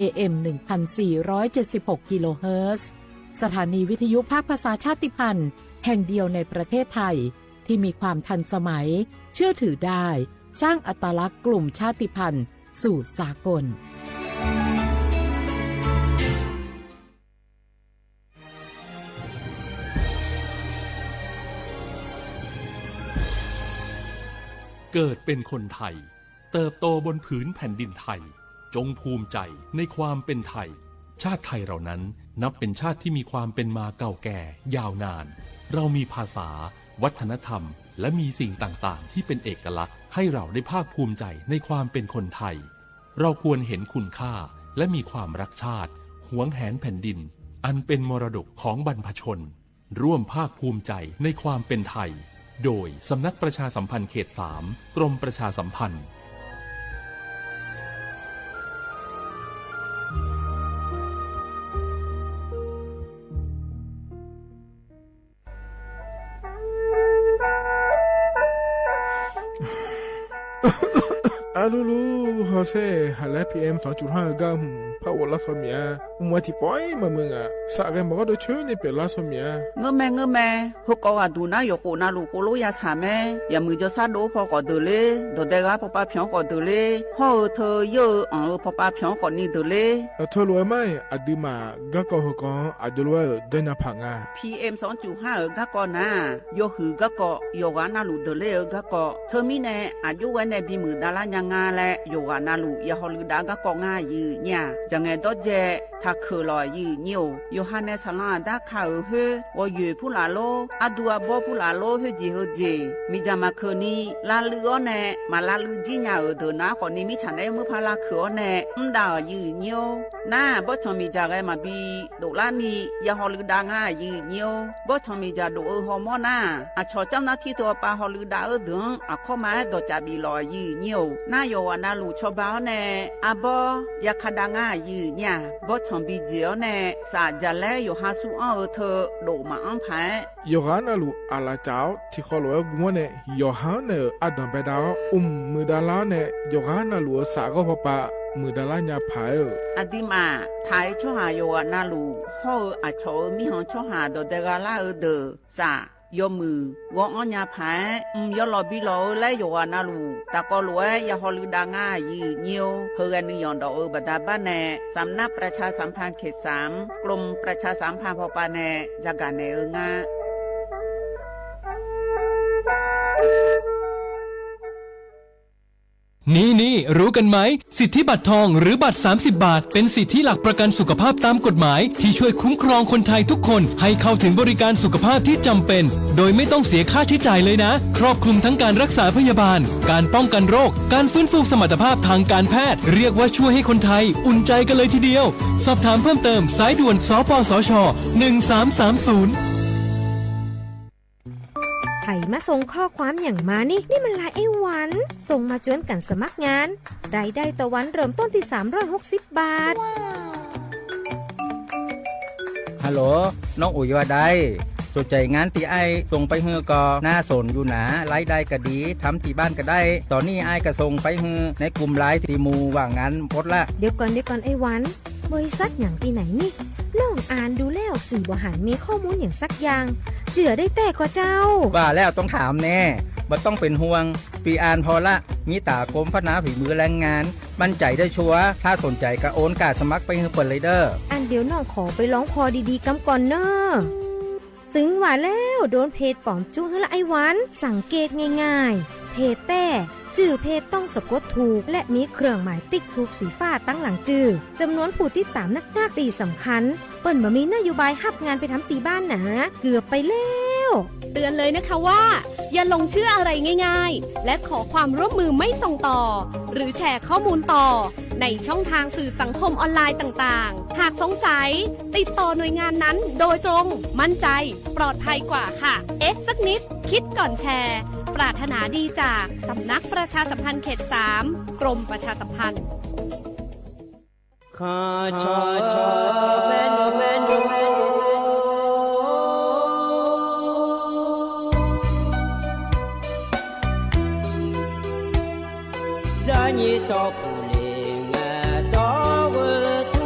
AM 1476 กิโลเฮิรตซ์สถานีวิทยุภาคภาษาชาติพันธุ์แห่งเดียวในประเทศไทยที่มีความทันสมัยเชื่อถือได้สร้างอัตลักษณ์กลุ่มชาติพันธุ์สู่สากลเกิดเป็นคนไทยเติบโตบนผืนแผ่นดินไทยจงภูมิใจในความเป็นไทยชาติไทยเรานั้นนับเป็นชาติที่มีความเป็นมาเก่าแก่ยาวนานเรามีภาษาวัฒนธรรมและมีสิ่งต่างๆที่เป็นเอกลักษณ์ให้เราได้ภาคภูมิใจในความเป็นคนไทยเราควรเห็นคุณค่าและมีความรักชาติหวงแหนแผ่นดินอันเป็นมรดกของบรรพชนร่วมภาคภูมิใจในความเป็นไทยโดยสำนักประชาสัมพันธ์เขต 3 กรมประชาสัมพันธ์อาลูลูฮอเซ่ฮัลโหล PM 2.5 กัมพาวลาสเมียมัวที่ปอยมามึงอ่ะสักแกบอกว่าโดยช่วยในเป็นลาสเมียเงแม่ฮกว่าดูนะยกนาลูโคโลยาสาแม่อย่ามือจะซาโดพอก็เดเลยโดเดกาพอป้าเพียงก็เดเลยฮอเธอเยอะพอป้าเพียงก็นี่เดเลยเธอรวยไหมอดีมาก็ก็ฮกอดีรวยเดินพังอ่ะ PM 2.5ก็ก็นะยกหือก็ก็ยกนาลูเดเลยก็ก็เธอมีแน่อายุวันในบีมือดารายังงาและยกนาลูยาฮอลูดาก็ก็ง่ายยืเนี่ยจังไงดอเจถ้าคือลอยยืนิวยโฮานเนสลาดาคาเฮวอยู่ผู้ลาโลอดัวบผู้ลาโลเฮจีเฮจีมีจามาคืนนี้ลาลือเนมาลาลือจีญาเดนะคนนี้มีฉันได้มือพาลาคือเนดายืนิวน่าบ่ชมีจาไกมาบีโดลานียาฮอลูดางายืนิวบ่ชมีจาโดฮอร์โมนาอาชอเจ้าหน้าที่ตัวปาฮอลูดาดึงอาข้อมาดอจาบีลอยยืนิวน่าโยวานาลูชอบาเนอาบ่ยาคดางายืเนี่ยบ่ชมบีเจียวเนสาจะแลอยู่หาสู้อ้อเธอโดมาอันภัยยอฮานาลูอาลาเจ้าที่เขาลอยกัวเนยอฮานาอดัมเปดามือดาลาเนยอฮานาลูสากพปะมือดาลาญาพายอดีมาไทยช่อหาโยนาลูฮออาชอมีหองช่อหาโดเดกาลาเดสายอมือวองอัญญาผายยอลอบิโลและโยวานาลูตะกอลวยยาฮอลือดางายีเนียวเฮกันนิยอนดอกบัดาบ้านแนสำนักประชาสัมพันธ์เขต 3 กรมประชาสัมพันธ์พอปาแนจากการแนงานี่รู้กันไหมสิทธิบัตรทองหรือบัตร30 บาทเป็นสิทธิหลักประกันสุขภาพตามกฎหมายที่ช่วยคุ้มครองคนไทยทุกคนให้เข้าถึงบริการสุขภาพที่จำเป็นโดยไม่ต้องเสียค่าใช้จ่ายเลยนะครอบคลุมทั้งการรักษาพยาบาลการป้องกันโรคการฟื้นฟูสมรรถภาพทางการแพทย์เรียกว่าช่วยให้คนไทยอุ่นใจกันเลยทีเดียวสอบถามเพิ่มเติมสายด่วนสปสช1330ไผ่มาส่งข้อความอย่างมานี่มันลายไอ้หวันส่งมาจวนกันสมัครงานรายได้ต่อวันเริ่มต้นที่360 บาทฮัลโหลน้องอุ๋ยว่าได้สนใจงานตีไอส่งไปเฮือก็น่าสนอยู่นะรายได้ก็ดีทำที่บ้านก็ได้ตอนนี้ไอก็ส่งไปเฮือในกลุ่มไลน์ที่มูว่างานพดละเดี๋ยวก่อนไอ้หวันบริษัทอย่างที่ไหนนี่น้องอ่านดูแล้วสื่อบหันมีข้อมูลอย่างสักอย่างเจือได้แต่ก็เจ้าว่าแล้วต้องถามแน่บ่ต้องเป็นห่วงปีอ่านพอละมีตากรมพัฒนาฝีมือแรงงานมั่นใจได้ชัวร์ถ้าสนใจก็โอนกาสมัครไปเฮือเปิดเลยเด้ออันเดี๋ยวน้องขอไปร้องพอดีๆกำก่อนเนอะตึงว่าแล้วโดนเพจปลอมจุ้งให้ละไอ้หวันสังเกตง่ายๆเพจแต่จื่อเพจต้องสะกดถูกและมีเครื่องหมายติ๊กถูกสีฟ้าตั้งหลังจื่อจำนวนผู้ติดตามนักตีสำคัญเปิ้นบ่มีนโยบายฮับงานไปทำตีบ้านนะเกือบไปแล้วเตือนเลยนะคะว่าอย่าลงเชื่ออะไรง่ายๆและขอความร่วมมือไม่ส่งต่อหรือแชร์ข้อมูลต่อในช่องทางสื่อสังคมออนไลน์ต่างๆหากสงสัยติดต่อหน่วยงานนั้นโดยตรงมั่นใจปลอดภัยกว่าค่ะสักนิดคิดก่อนแชร์ปรารถนาดีจากสำนักประชาสัมพันธ์เขต 3 กรมประชาสัมพันธ์ขอชอแม่นza ni cho pu le nga do wo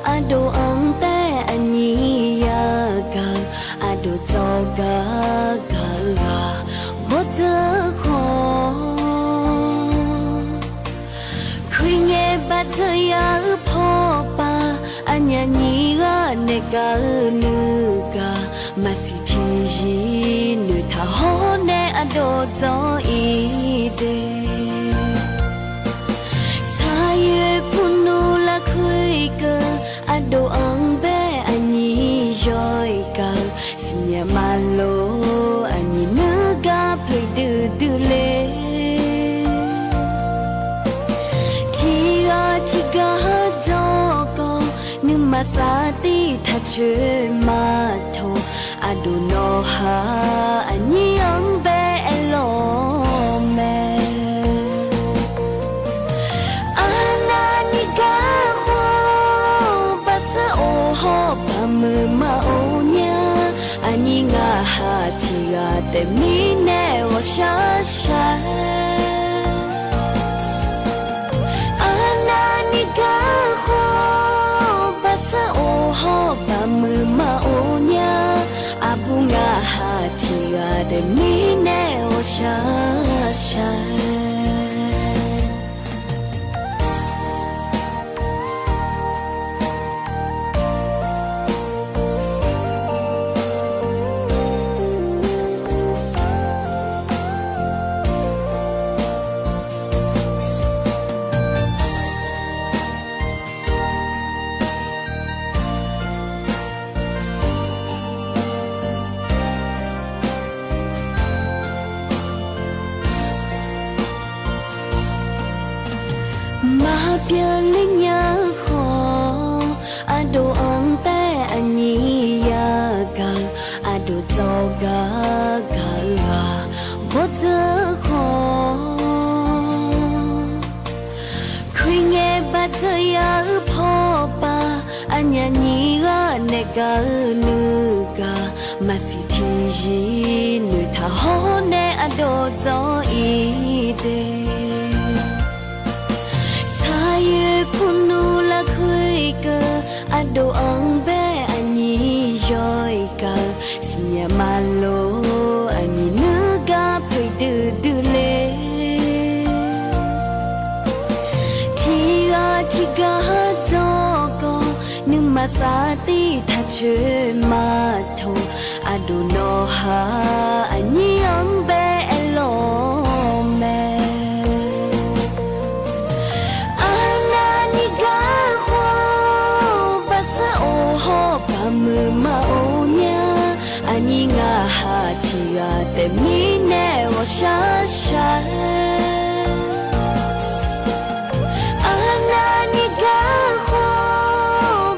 อาดูอังแต่อันนี้ยากาอาดูจอกากากาบ่เจอขอคุยเงบัดเธอยาพอปาอันยานี้ก็เนกาลือกามาสิทียีนุทาโหเนอโดจออีเดสายพุนูละคุยกะอโดอังเบอันนี้ย่อยกาสิญมาโลอันนี้นึกาเพยดือดือเลที่กาจอกนึกมาสาติทัชมาโทอาดูโนฮาอันนี้อังเบเอโลเมอานานิกาควาบาสโอฮอบามือมาโอเนียอันนี้งาฮาที่กาเตมีเนวชาชากาควาบาสโอฮอบามือมาโอเนียอาบุงาฮาที่กาเดมีเนโอชาชามาเปียลิญญาขออาดูอังแต่อันนี้ยากาอาดูจอกากากาบ่เจอขอคุยเงบัดเธอยาพอปาอันยานี้ก็เนกาลือกามาสิทียีนุทาโหเนอโดจออีเดพุนูละคุยกะอโดอังเบอันนี้ย่อยกะสิญมาโลอันนี้นึกาเพยดือดือเลที่กาจอกนึกมาสาติทัชมาโทอโดโนฮาอันนี้อังเบเอโลเมมือมาโอเนียอันนี้งาฮาที่กาเตมีเนวชาชาอานานิกาควา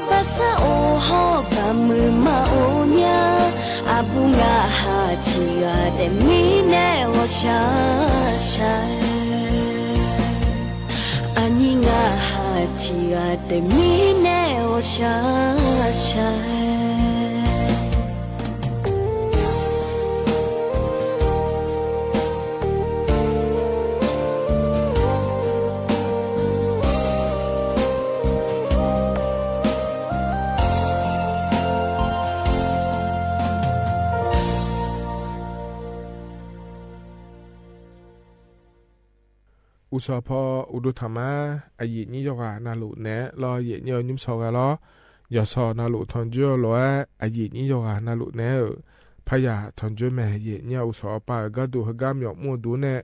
บาสโอฮอบามือมาโอเนียอาบุงาฮาที่กาเตมีเนวชาชาอันนี้งาฮาที่กาเตมีเนวชาชาอุสพออุดุธรรมะอายินิยกานาลุเนะรอเยเนียวนิมสอกาลอยอสอนาลุทอนจัวลอยอายินิยกานาลุเนะพยาทอนจัวแม่เยเนียวอุสปากะดูหกามยอกมูดูเนะ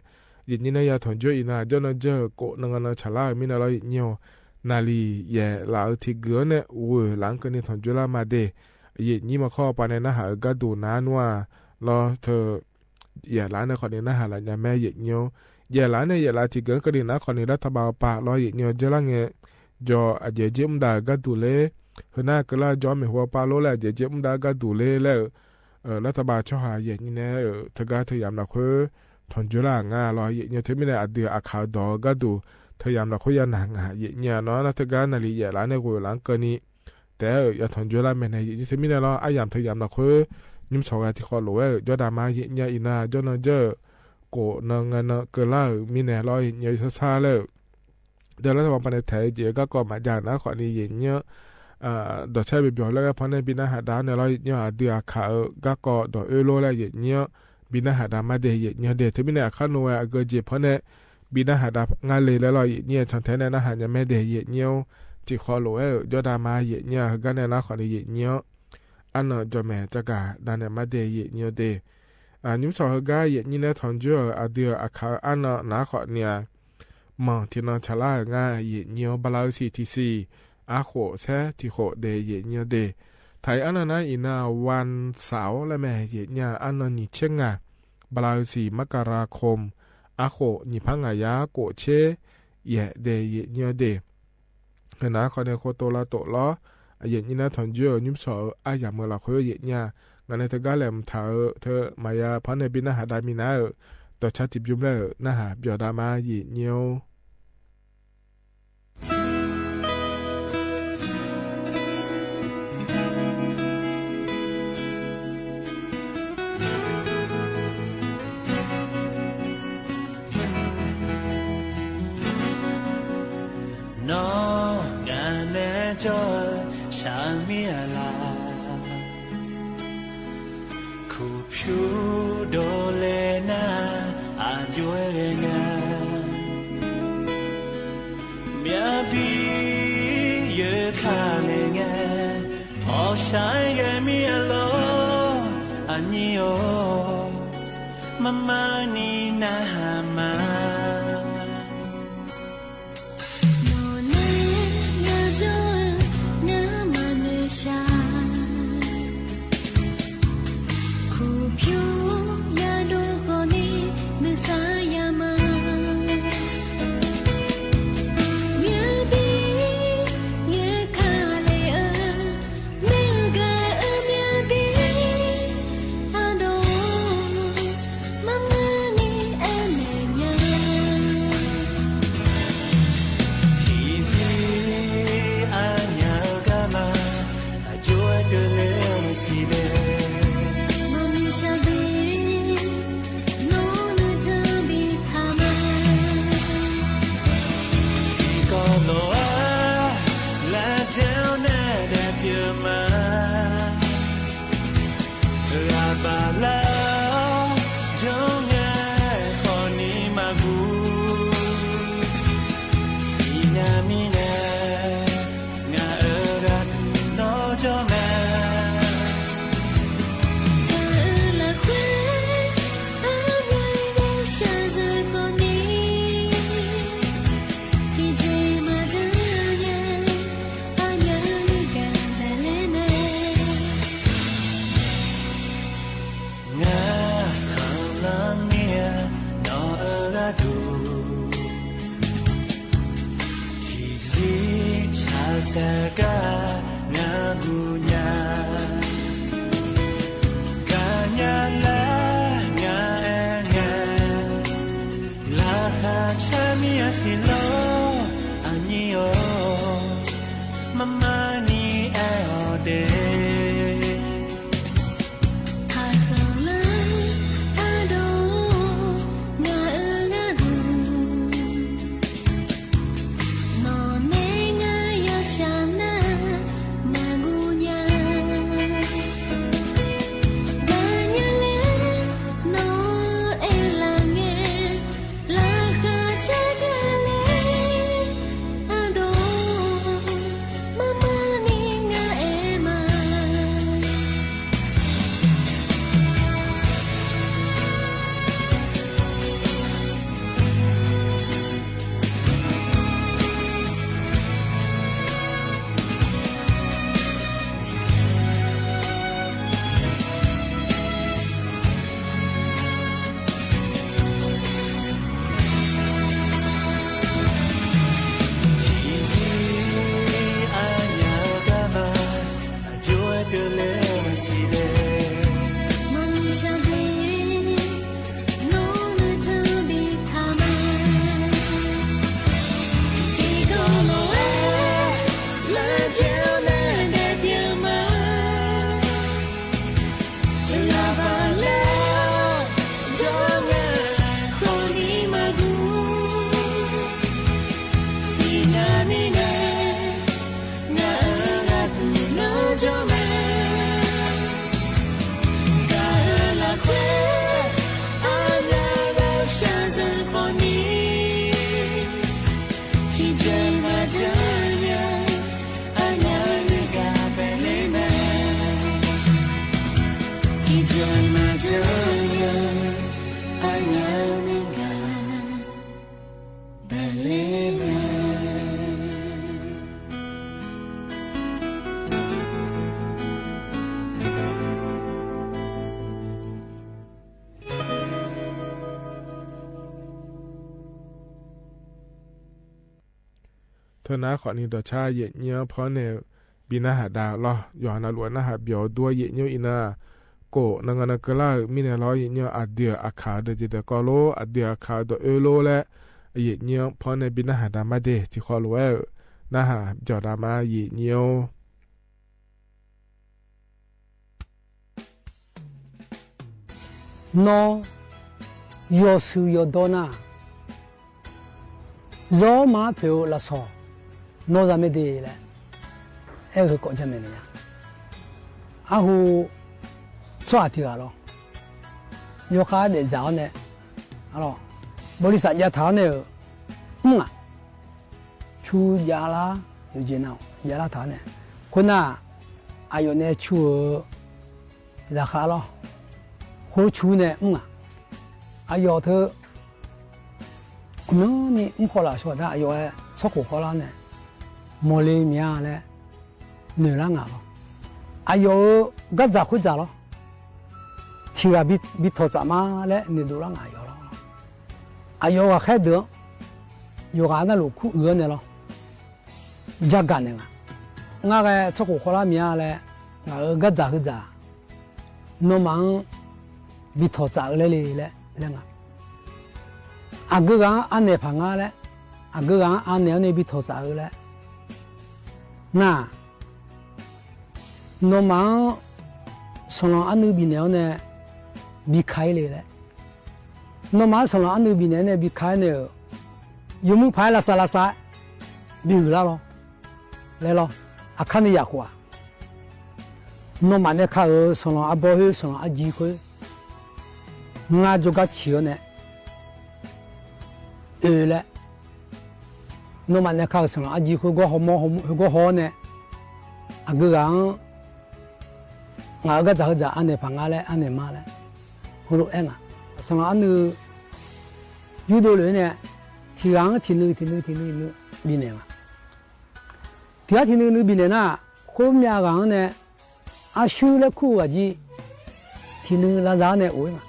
เยนี่นะยาทอนจัวอีนาจอนเจอโกนังนาฉลามินาลอยเนียวนาลีเยลาทิเกเนะอูหลังกันนี่ทอนจัวลามาเดเยนี่มาข้อปานนะหากะดูนานัวรอเธอเยหลานนะขอนี่นะหาละยาแม่เยเนียวเยลาเนี่ยเยลาที่เกิดก็ดีนะคนนี้รัฐบาลป่าลอยเนียวเจลังเงจออาเจจิมดากัดูเลหน้ากล้าจอมหัวป่าโลแล้วอาเจจิมดากัดูเลแล้วรัฐบาลชอบหาเยนี่เนี่ยทกาทยามนักคือทนจุฬางาลอยเนียวเทมิเนี่ยอดีตอาคาดอกัดูทยามนักคือยานางาเยเนี่ยเนาะนักทกานาลีเยลาเนี่ยกูหลังเกินนี้แต่อย่าทนจุฬาเมนเยเทมิเนี่ยเราอายามทยามนักคือนิมสองที่ขอหลวยจอดามาเยเนี่ยอินาจอนเจอโกนังนะเกล่ามีแน่ลอยเยอะซาเลยเดี๋ยวเราจะมาในไทยเจก็มาจากนะขอนี้เยเนี่ย ดอกใช้ไปเบียวแล้วก็พอในบินาหาดาเนี่ยเราเนี่ยเดือขาก็ก็ดอกโลแล้วเนี่ยบินาหาดามาเดยเนี่ยเดที่บินาข้านัวก็เจ็บเพราะเนี่ยบินาหาดางานเลยแล้วเราเนี่ยชันแท้เนี่ยนะหาเนี่ยไม่เดยเนี่ยจีขอโลยอดามาเนี่ยก็เนี่ยนะขอเดยเนี่ยอันนั้นจะแม่จะกาดานเนี่ยมาเดยเนี่ยเดนิมสอก็เนี่ยเนี่ยทอนจั่วเดือขาอันนั้นนะขอเนี่ยมองที่นอนชะลางาเนี่ยบลาซีทีซีอาโขแซ่ที่โขเดยเนี่ยเดไทยอันนั้นอินาวันเสาร์และแม่เนี่ยอันนั้นนี่เช่งงาบลาซีมกราคมอาโขนี่พังอายาโกเชเยเดยเนี่ยเดนะขอเนี่ยโคโตลาโตล้อเนี่ยนะทอนจั่วนิมสออายาเมื่อเราคุยเนี่ยงานในตะกาแหลมเธอมายาพันในบินหาดามินาต่อชาติยุมแล้วนะฮะเบียดามาเนียวน้องงานแน่จอยชาเมียลาคูผิวโดเลนาอาจวยเรงาเมียบีเยอะขาเลงาพอใช้แกมีอโลอันนี้โอมานี่นะฮามาMama ni nga ema 就没。嘎啦会，阿那个选择过你，听见那这样，阿那那个贝雷们，听见那这样，阿那那个贝雷们。เธอนะขอนี้ต่อชาเย็นเนี้ยเพราะเนี่ยบินาหาดาล้อยอนะหลวนนะหาเบียวตัวเย็นเนี้ยอินาโกนังนักล่ามีเนี่ยล้อเย็นเนี้ยอัดเดียอาคาเดจิตกอโลอัดเดียอาคาโดเอโลและเย็นเนี้ยเพราะเนี่ยบินาหาดามาเดที่ขอรู้ว่านะหาจอดามาเย็นเนี้ยno yo su yo dona zo ma pyo la so no za me de le e ko ja me ne ya a hu so a ti ga lo yo kha de za ne alors boli sa ja tha ne nga chu ya la yu jin na ya la tha ne ko na ayo ne chu za kha lo ho chu ne nga ayo the no ni mpo la so da ayo e so ko ko la ne mo le mia le ne la nga lo ayo ga za khu za lo ti ga bi tho za ma le ne do la nga yo lo ayo ga kha de yo ga na lo khu e ne lo ja ga ne nga ga so ko ko la mia le nga ga za khu za no mang bi tho za le le nga a ga ga an ne pha nga le a ga ga an ne bi tho za le na no ma so lo an bi ne bi khai le no ma so lo an bi ne bi khai ne yu mu pha la sa bi la lo le lo a kha ni ya kwa no ma ne kha so lo a bo hu so lo a ji khu nga jo ga chi yo ne le no ma ne kha so lo a ji khu go ho mo go ho ne a ga ga nga ga za an ne pha nga le an ne ma le ho lo e nga so lo an nu yu do le ne ti gang ti nu bi ne ma ti ga ti nu bi ne na ko mya gang ne a shu le khu ga ji ti nu la za ne o ma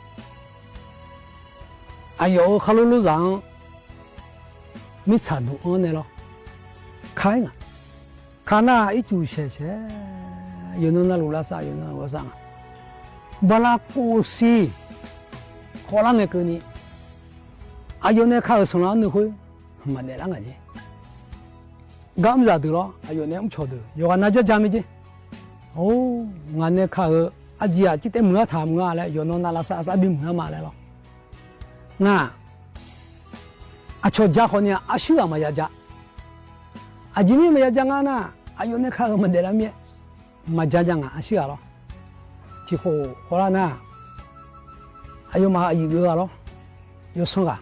ayo khalo lu zang mi sa du on ne lo khai nga kana i chu she yo no na lu la sa yo na wa sa bala ko si khola ne ko ni ayo ne kha so la ne khoi ma ne la nga ji gam za du lo ayo ne um cho du yo ga na ja ja mi ji oh nga ne kha a ji a ji te mu tha mu nga le yo no na la sa bi mu ma le lo nga a cho ja kho ni a shu ma ya ja a ji mi ma ya ja nga na ayo ne kha ma de la mi ma ja ja nga a shi ga lo ti kho ho la na ayo ma yi ga lo yo so ga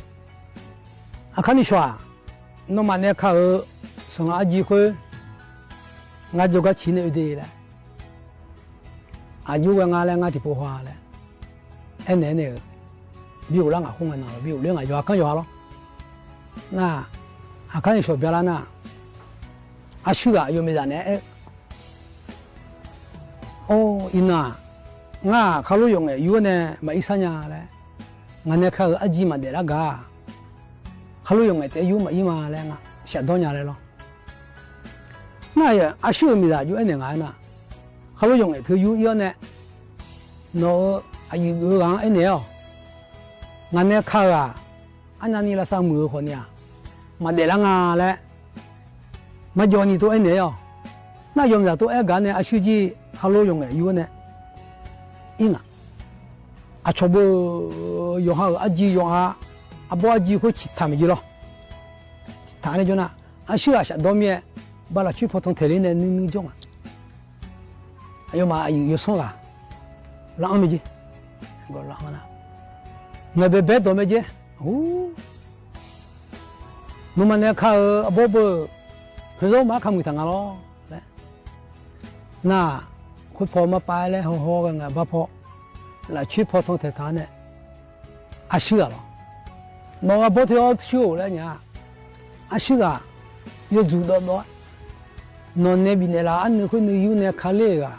a kha ni shwa no ma ne kha so nga a ji kho nga jo ga chi ne de la a ju ga nga le nga ti po hwa le e ne ne bi u la nga khong na bi u le nga yo kan yo lo na a kan sho bya la na a shu ga yo me da ne o ina nga kha lo yo nge yu ne ma i sa nya le nga ne kha a ji ma de la ga kha lo yo nge te yu ma i ma le nga sha do nya le lo na ya a shu mi da yu ne nga na kha lo yo nge thu yu yo ne no a yu ga a ne yo nga ne kha ga ana ni la sa mu ko nya ma de la nga le ma jo ni to e ne yo na yo ya to e ga ne a shu ji kha lo yo nge yu ne ina a cho bo yo ha a ji yo ha a bo ji ko chi ta mi ji lo ta ne jo na a shu a sha do mi ba la chu po tong te le ne ni ni jo ma 有嘛有送啊，浪没接，我浪嘛那，我别多没接，哦，我们那看不，很少嘛看不上啊咯，来，那会跑嘛摆嘞，好好个个不跑，来去跑通台谈呢，啊修了，我跑条修了呢，啊修啊，要做到多。non ne binela an ko ne yu ne khalega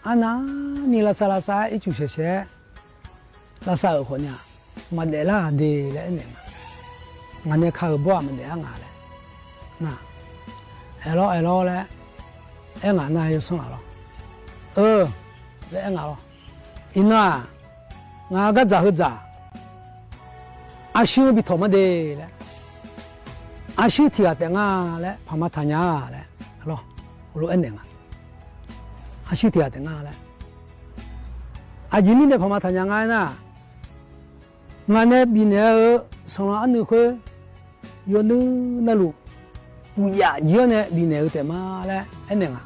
ana ni la sa e chu she la sa ko nya ma de la de le ne ma ne kha bo ma de nga le na elo le e nga na yo so lo le nga lo ina nga ga za hu za a shu bi to ma de le a shu ti ga de nga le pa ma ta nya le咯，我说安宁啊，还修点等啊嘞，啊，人民的旁边他讲俺呐，俺那边呢，上了俺那块，有那路，不呀，有呢边呢有点嘛嘞，安宁啊，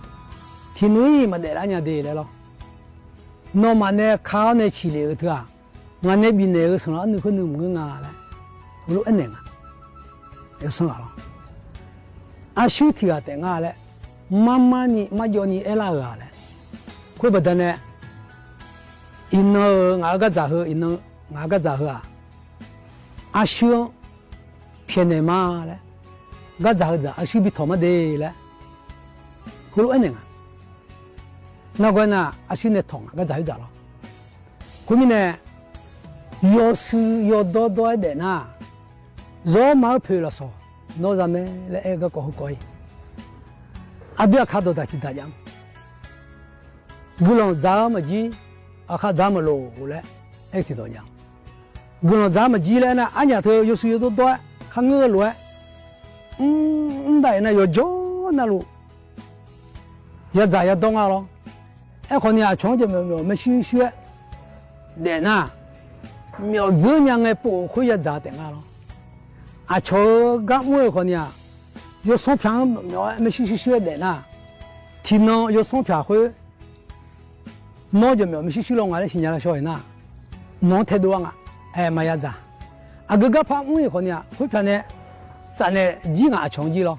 天内嘛得人家得来咯，那么呢靠呢起来的啊，俺那边呢上了俺那块那么啊嘞，我说安宁啊，要上了咯，啊，修点等啊嘞。妈你妈叫你挨哪个嘞？怪不得呢。因那哪个咋喝？因那哪个咋喝啊？阿兄骗你妈嘞？哪咋喝咋？阿兄比他们的嘞？葫芦安宁啊？那个呢？阿兄呢痛啊？哪咋喝咋了？后面呢？要是要多一点呐，若没赔了说，那咱们来一个搞好搞。啊，不要看到他其他讲，无论咱们几，啊看咱们路来，哎听到讲，无论咱们几来呢，俺家头有时有多多，看我路，那那要叫那路，也咋也懂啊咯，哎可能啊，从这没学学，来呐，苗子娘哎不会也咋的啊咯，啊从刚我可能啊。有送票没学的呢，听呢有送票会，那就没学了我的新疆的小孩呢，弄太多啊，哎没呀子，啊个怕我可能会票呢，咱呢几个穷极了，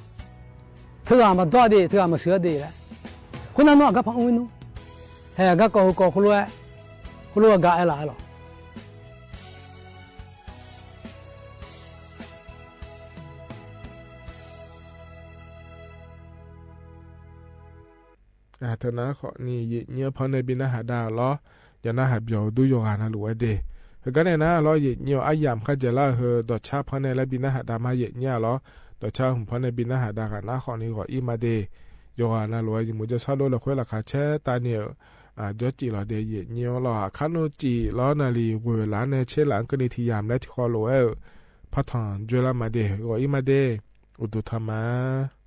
头啊没多的，头啊没少的了，可能弄个怕我弄，哎个搞葫芦个爱来了。เธอนะขอนี่เนี่ยพอในบินหาดาล้อยานาหาเบียวดูโยงานาหลัวเดเฮก็เนี่ยนะล้อเนี่ยอายามขจละเฮดอชาพอในละบินหาดามาเนี่ยล้อดอชาหุมพอในบินหาดากันนะขอนี่ขออีมาเดโยงานาหลัวจิมุจะซาโลละค่อยราคาแช่ตาเนี่ยจอจีล้อเดเนี่ยล้อคาโนจีล้อนาลีเวลาเนี่ยเชหลังก็นี่ที่ยามและที่ขอโลพัฒนจวลามาเดขออีมาเดอุดุธรรมะ